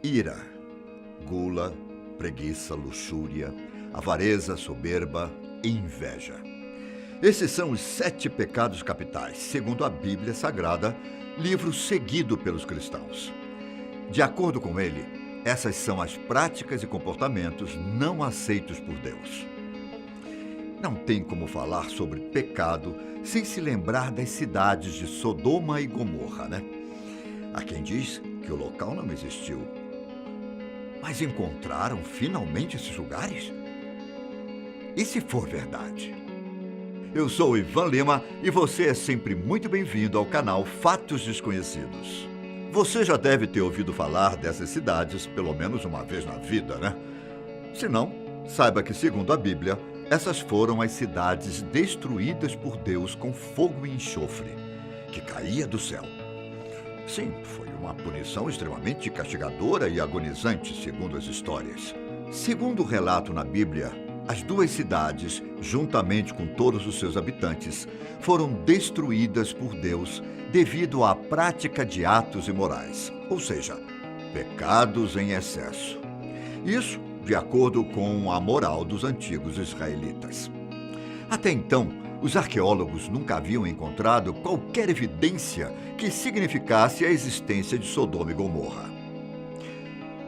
ira, gula, preguiça, luxúria, avareza, soberba e inveja. Esses são os 7 pecados capitais, segundo a Bíblia Sagrada, livro seguido pelos cristãos. De acordo com ele, essas são as práticas e comportamentos não aceitos por Deus. Não tem como falar sobre pecado sem se lembrar das cidades de Sodoma e Gomorra, né? Há quem diz que o local não existiu. Mas encontraram finalmente esses lugares? E se for verdade? Eu sou o Ivan Lima e você é sempre muito bem-vindo ao canal Fatos Desconhecidos. Você já deve ter ouvido falar dessas cidades pelo menos uma vez na vida, né? Se não, saiba que, segundo a Bíblia, essas foram as cidades destruídas por Deus com fogo e enxofre, que caía do céu. Sim, foi uma punição extremamente castigadora e agonizante, segundo as histórias. Segundo o relato na Bíblia, as 2 cidades, juntamente com todos os seus habitantes, foram destruídas por Deus devido à prática de atos imorais, ou seja, pecados em excesso. Isso de acordo com a moral dos antigos israelitas. Até então, os arqueólogos nunca haviam encontrado qualquer evidência que significasse a existência de Sodoma e Gomorra.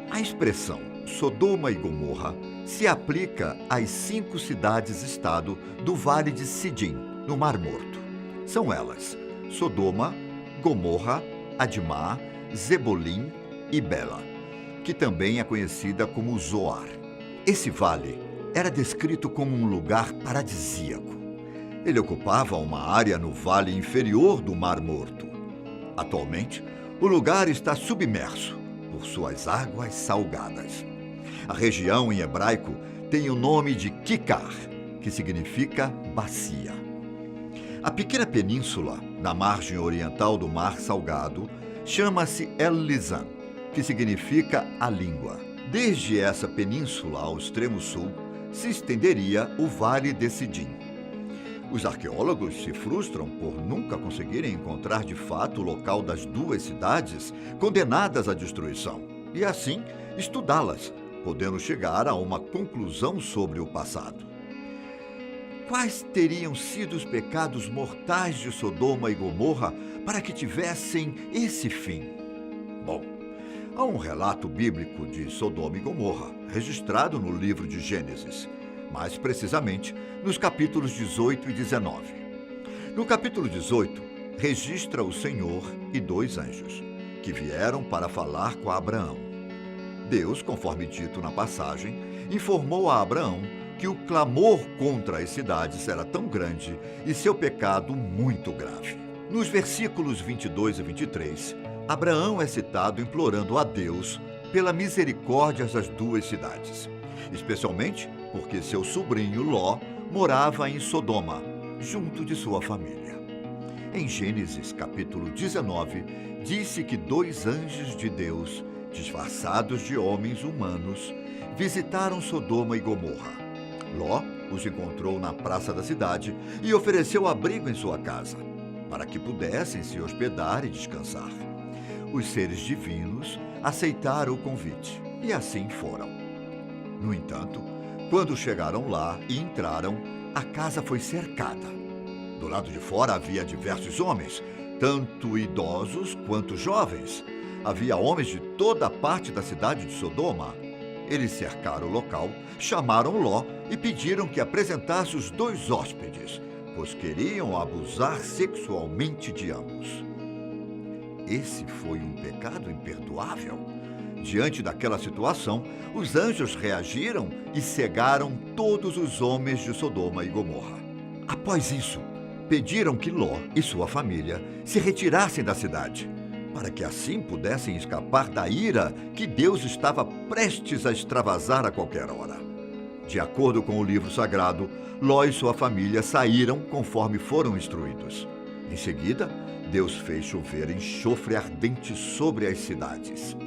A expressão Sodoma e Gomorra se aplica às 5 cidades-estado do Vale de Sidim, no Mar Morto. São elas Sodoma, Gomorra, Admá, Zebolim e Bela, que também é conhecida como Zoar. Esse vale era descrito como um lugar paradisíaco. Ele ocupava uma área no vale inferior do Mar Morto. Atualmente, o lugar está submerso por suas águas salgadas. A região em hebraico tem o nome de Kikar, que significa bacia. A pequena península, na margem oriental do Mar Salgado, chama-se El-Lisan, que significa a língua. Desde essa península ao extremo sul, se estenderia o Vale de Sidim. Os arqueólogos se frustram por nunca conseguirem encontrar de fato o local das 2 cidades condenadas à destruição e, assim, estudá-las, podendo chegar a uma conclusão sobre o passado. Quais teriam sido os pecados mortais de Sodoma e Gomorra para que tivessem esse fim? Bom, há um relato bíblico de Sodoma e Gomorra, registrado no livro de Gênesis, mais precisamente nos capítulos 18 e 19. No capítulo 18, registra o Senhor e 2 anjos, que vieram para falar com Abraão. Deus, conforme dito na passagem, informou a Abraão que o clamor contra as cidades era tão grande e seu pecado muito grave. Nos versículos 22 e 23, Abraão é citado implorando a Deus pela misericórdia das 2 cidades, especialmente porque seu sobrinho Ló morava em Sodoma, junto de sua família. Em Gênesis capítulo 19, disse que 2 anjos de Deus, disfarçados de homens humanos, visitaram Sodoma e Gomorra. Ló os encontrou na praça da cidade e ofereceu abrigo em sua casa, para que pudessem se hospedar e descansar. Os seres divinos aceitaram o convite e assim foram. No entanto, quando chegaram lá e entraram, a casa foi cercada. Do lado de fora havia diversos homens, tanto idosos quanto jovens. Havia homens de toda a parte da cidade de Sodoma. Eles cercaram o local, chamaram Ló e pediram que apresentasse os 2 hóspedes, pois queriam abusar sexualmente de ambos. Esse foi um pecado imperdoável. Diante daquela situação, os anjos reagiram e cegaram todos os homens de Sodoma e Gomorra. Após isso, pediram que Ló e sua família se retirassem da cidade, para que assim pudessem escapar da ira que Deus estava prestes a extravasar a qualquer hora. De acordo com o livro sagrado, Ló e sua família saíram conforme foram instruídos. Em seguida, Deus fez chover enxofre ardente sobre as cidades.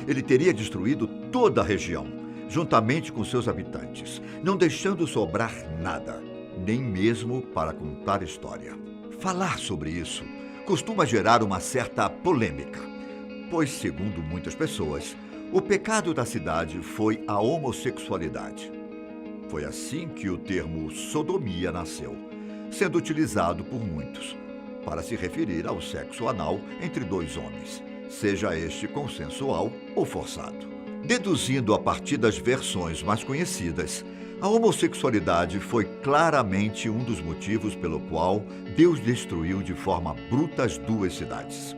Ele teria destruído toda a região, juntamente com seus habitantes, não deixando sobrar nada, nem mesmo para contar história. Falar sobre isso costuma gerar uma certa polêmica, pois, segundo muitas pessoas, o pecado da cidade foi a homossexualidade. Foi assim que o termo sodomia nasceu, sendo utilizado por muitos para se referir ao sexo anal entre dois homens, seja este consensual ou forçado. Deduzindo a partir das versões mais conhecidas, a homossexualidade foi claramente um dos motivos pelo qual Deus destruiu de forma bruta as duas cidades.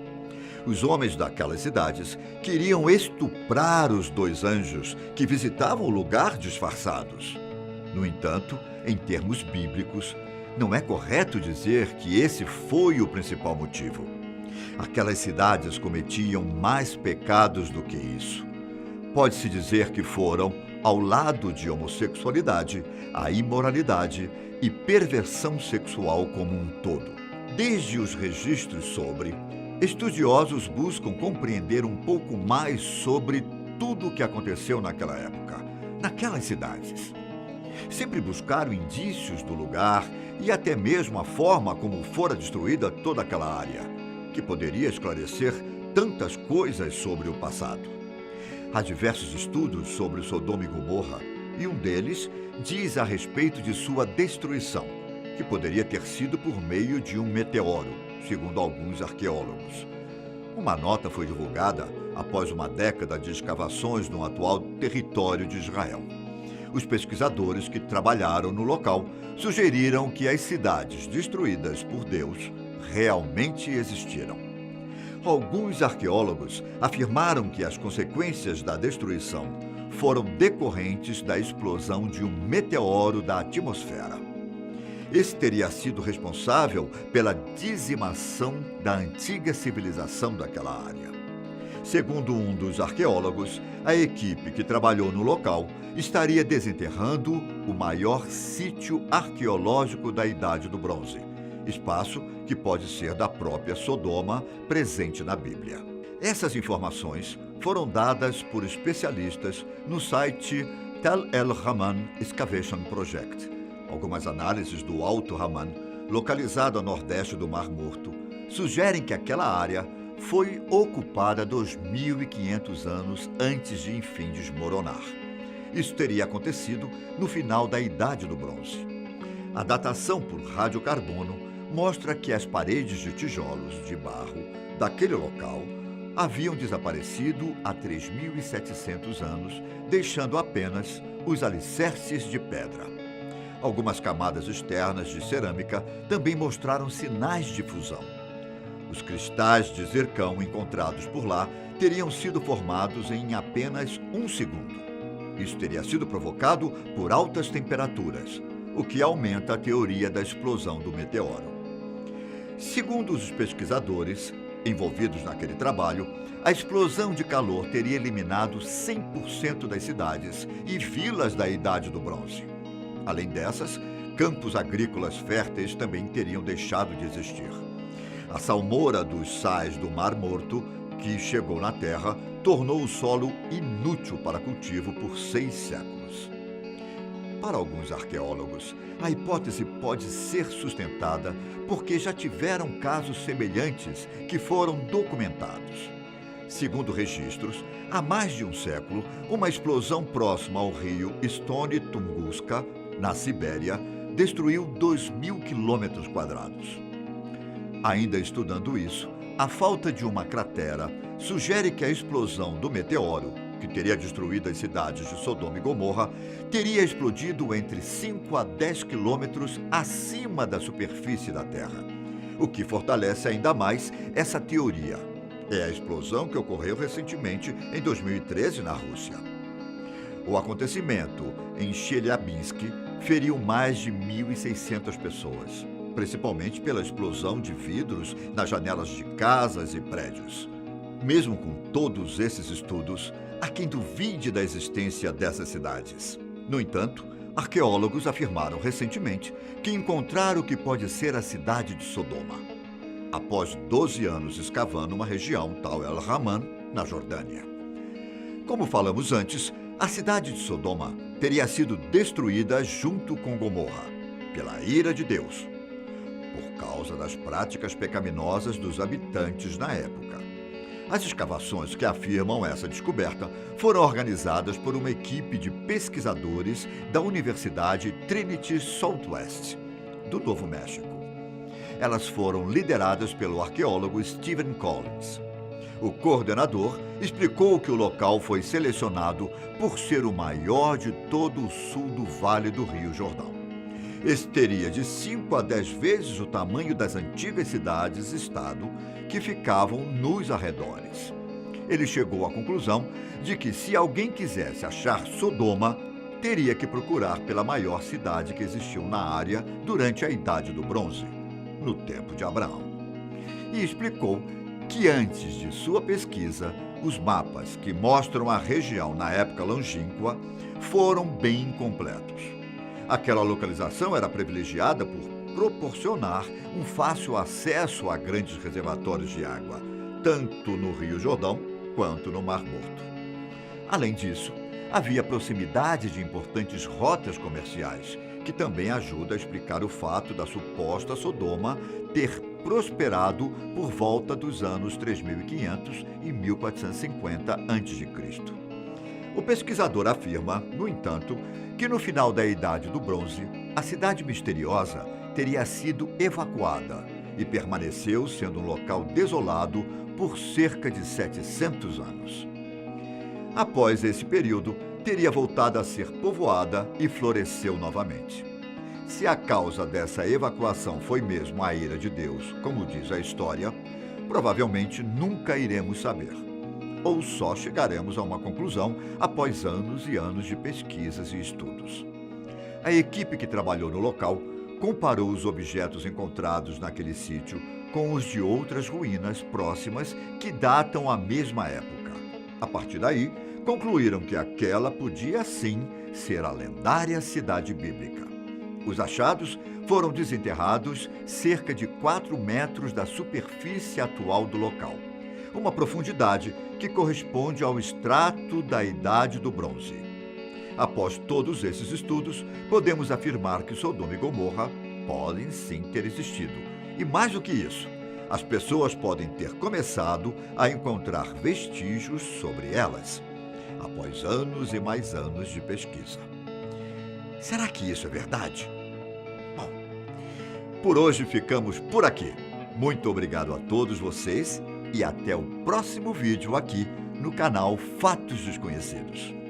Os homens daquelas cidades queriam estuprar os dois anjos que visitavam o lugar disfarçados. No entanto, em termos bíblicos, não é correto dizer que esse foi o principal motivo. Aquelas cidades cometiam mais pecados do que isso. Pode-se dizer que foram, ao lado de homossexualidade, a imoralidade e perversão sexual como um todo. Desde os registros sobre, estudiosos buscam compreender um pouco mais sobre tudo o que aconteceu naquela época, naquelas cidades. Sempre buscaram indícios do lugar e até mesmo a forma como fora destruída toda aquela área, que poderia esclarecer tantas coisas sobre o passado. Há diversos estudos sobre Sodoma e Gomorra, e um deles diz a respeito de sua destruição, que poderia ter sido por meio de um meteoro, segundo alguns arqueólogos. Uma nota foi divulgada após uma década de escavações no atual território de Israel. Os pesquisadores que trabalharam no local sugeriram que as cidades destruídas por Deus realmente existiram. Alguns arqueólogos afirmaram que as consequências da destruição foram decorrentes da explosão de um meteoro da atmosfera. Esse teria sido responsável pela dizimação da antiga civilização daquela área. Segundo um dos arqueólogos, a equipe que trabalhou no local estaria desenterrando o maior sítio arqueológico da Idade do Bronze, espaço que pode ser da própria Sodoma presente na Bíblia. Essas informações foram dadas por especialistas no site Tel El Haman Excavation Project. Algumas análises do Alto Haman, localizado a nordeste do Mar Morto, sugerem que aquela área foi ocupada 2.500 anos antes de enfim desmoronar. Isso teria acontecido no final da Idade do Bronze. A datação por radiocarbono mostra que as paredes de tijolos de barro daquele local haviam desaparecido há 3.700 anos, deixando apenas os alicerces de pedra. Algumas camadas externas de cerâmica também mostraram sinais de fusão. Os cristais de zircão encontrados por lá teriam sido formados em apenas um segundo. Isso teria sido provocado por altas temperaturas, o que aumenta a teoria da explosão do meteoro. Segundo os pesquisadores envolvidos naquele trabalho, a explosão de calor teria eliminado 100% das cidades e vilas da Idade do Bronze. Além dessas, campos agrícolas férteis também teriam deixado de existir. A salmoura dos sais do Mar Morto, que chegou na Terra, tornou o solo inútil para cultivo por 6 séculos. Para alguns arqueólogos, a hipótese pode ser sustentada porque já tiveram casos semelhantes que foram documentados. Segundo registros, há mais de um século, uma explosão próxima ao rio Stone Tunguska, na Sibéria, destruiu 2.000 quilômetros quadrados. Ainda estudando isso, a falta de uma cratera sugere que a explosão do meteoro, que teria destruído as cidades de Sodoma e Gomorra, teria explodido entre 5 a 10 quilômetros acima da superfície da Terra, o que fortalece ainda mais essa teoria. É a explosão que ocorreu recentemente em 2013 na Rússia. O acontecimento em Chelyabinsk feriu mais de 1.600 pessoas, principalmente pela explosão de vidros nas janelas de casas e prédios. Mesmo com todos esses estudos, há quem duvide da existência dessas cidades. No entanto, arqueólogos afirmaram recentemente que encontraram o que pode ser a cidade de Sodoma, após 12 anos escavando uma região, Tal El Haman, na Jordânia. Como falamos antes, a cidade de Sodoma teria sido destruída junto com Gomorra, pela ira de Deus, por causa das práticas pecaminosas dos habitantes na época. As escavações que afirmam essa descoberta foram organizadas por uma equipe de pesquisadores da Universidade Trinity Southwest, do Novo México. Elas foram lideradas pelo arqueólogo Stephen Collins. O coordenador explicou que o local foi selecionado por ser o maior de todo o sul do Vale do Rio Jordão. Esse teria de 5 a 10 vezes o tamanho das antigas cidades-estado que ficavam nos arredores. Ele chegou à conclusão de que, se alguém quisesse achar Sodoma, teria que procurar pela maior cidade que existiu na área durante a Idade do Bronze, no tempo de Abraão. E explicou que, antes de sua pesquisa, os mapas que mostram a região na época longínqua foram bem incompletos. Aquela localização era privilegiada por proporcionar um fácil acesso a grandes reservatórios de água, tanto no Rio Jordão quanto no Mar Morto. Além disso, havia proximidade de importantes rotas comerciais, que também ajuda a explicar o fato da suposta Sodoma ter prosperado por volta dos anos 3500 e 1450 a.C. O pesquisador afirma, no entanto, que no final da Idade do Bronze, a cidade misteriosa teria sido evacuada e permaneceu sendo um local desolado por cerca de 700 anos. Após esse período, teria voltado a ser povoada e floresceu novamente. Se a causa dessa evacuação foi mesmo a ira de Deus, como diz a história, provavelmente nunca iremos saber. Ou só chegaremos a uma conclusão após anos e anos de pesquisas e estudos. A equipe que trabalhou no local comparou os objetos encontrados naquele sítio com os de outras ruínas próximas que datam a mesma época. A partir daí, concluíram que aquela podia sim ser a lendária cidade bíblica. Os achados foram desenterrados cerca de 4 metros da superfície atual do local, uma profundidade que corresponde ao extrato da Idade do Bronze. Após todos esses estudos, podemos afirmar que Sodoma e Gomorra podem sim ter existido. E mais do que isso, as pessoas podem ter começado a encontrar vestígios sobre elas, após anos e mais anos de pesquisa. Será que isso é verdade? Bom, por hoje ficamos por aqui. Muito obrigado a todos vocês e até o próximo vídeo aqui no canal Fatos Desconhecidos.